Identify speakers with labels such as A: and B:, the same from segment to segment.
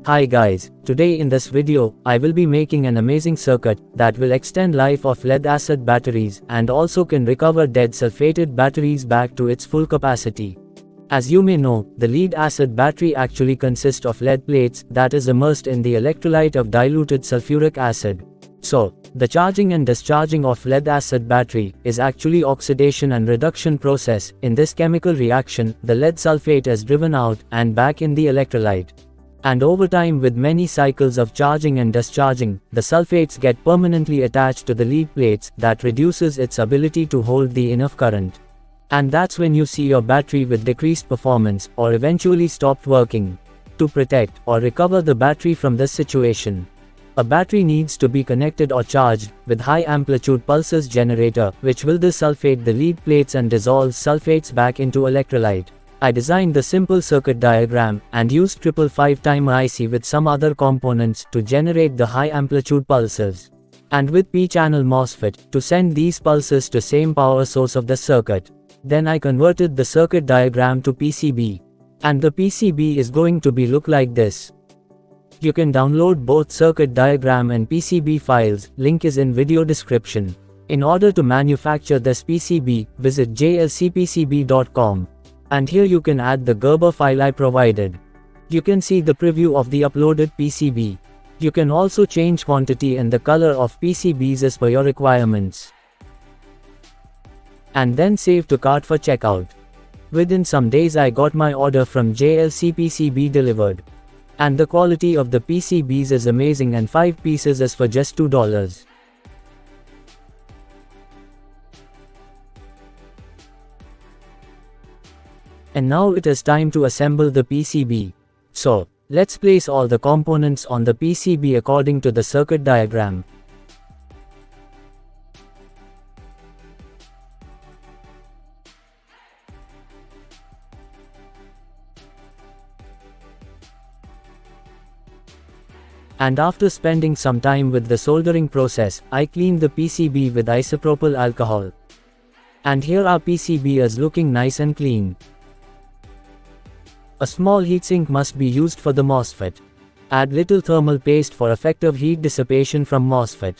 A: Hi guys, today in this video, I will be making an amazing circuit that will extend life of lead acid batteries and also can recover dead sulfated batteries back to its full capacity. As you may know, the lead acid battery actually consists of lead plates that is immersed in the electrolyte of diluted sulfuric acid. So, the charging and discharging of lead acid battery is actually oxidation and reduction process. In this chemical reaction, the lead sulfate is driven out and back in the electrolyte. And over time, with many cycles of charging and discharging, the sulfates get permanently attached to the lead plates that reduces its ability to hold the enough current. And that's when you see your battery with decreased performance or eventually stopped working. To protect or recover the battery from this situation, a battery needs to be connected or charged with high amplitude pulses generator, which will desulfate the lead plates and dissolve sulfates back into electrolyte. I designed the simple circuit diagram and used 555 timer IC with some other components to generate the high amplitude pulses, and with P-channel MOSFET to send these pulses to same power source of the circuit. Then I converted the circuit diagram to PCB, and the PCB is going to be look like this. You can download both circuit diagram and PCB files, link is in video description. In order to manufacture this PCB, visit jlcpcb.com. And here you can add the Gerber file I provided. You can see the preview of the uploaded PCB. You can also change quantity and the color of PCBs as per your requirements. And then save to cart for checkout. Within some days I got my order from JLCPCB delivered. And the quality of the PCBs is amazing, and 5 pieces is for just $2. And now it is time to assemble the PCB. So, let's place all the components on the PCB according to the circuit diagram. And after spending some time with the soldering process, I cleaned the PCB with isopropyl alcohol. And here our PCB is looking nice and clean. A small heatsink must be used for the MOSFET. Add little thermal paste for effective heat dissipation from MOSFET.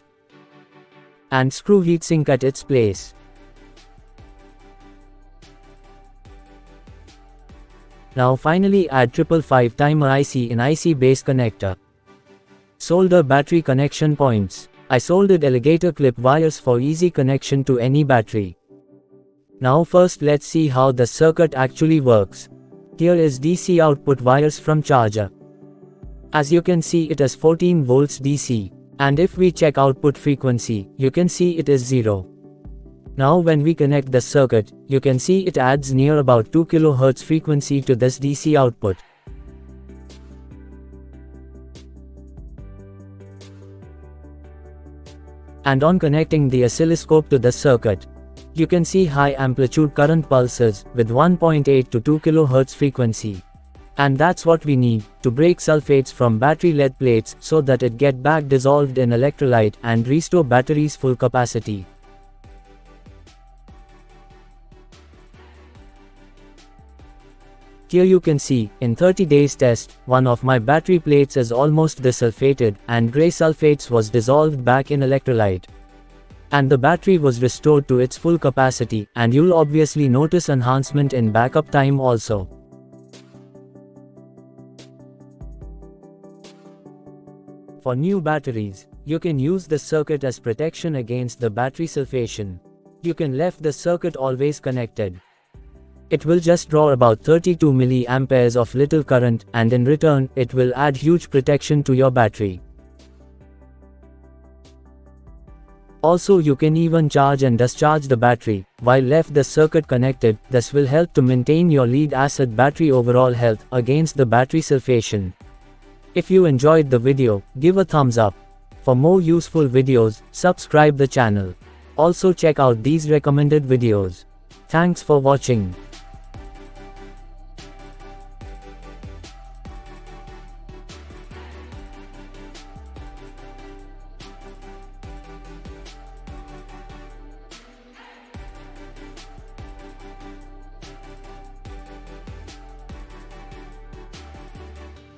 A: And screw heatsink at its place. Now finally add 555 timer IC in IC base connector. Solder battery connection points. I soldered alligator clip wires for easy connection to any battery. Now first let's see how the circuit actually works. Here is DC output wires from charger. As you can see, it is 14 volts DC. And if we check output frequency, you can see it is 0. Now when we connect the circuit, you can see it adds near about 2 kHz frequency to this DC output. And on connecting the oscilloscope to the circuit, you can see high amplitude current pulses with 1.8 to 2 kHz frequency. And that's what we need to break sulfates from battery lead plates so that it get back dissolved in electrolyte and restore battery's full capacity. Here you can see, in 30 days test, one of my battery plates is almost desulfated and gray sulfates was dissolved back in electrolyte. And the battery was restored to its full capacity, and you'll obviously notice enhancement in backup time also. For new batteries, you can use the circuit as protection against the battery sulfation. You can left the circuit always connected. It will just draw about 32 mA of little current, and in return, it will add huge protection to your battery. Also, you can even charge and discharge the battery while left the circuit connected. This will help to maintain your lead acid battery overall health against the battery sulfation. If you enjoyed the video, give a thumbs up. For more useful videos, subscribe the channel. Also check out these recommended videos. Thanks for watching.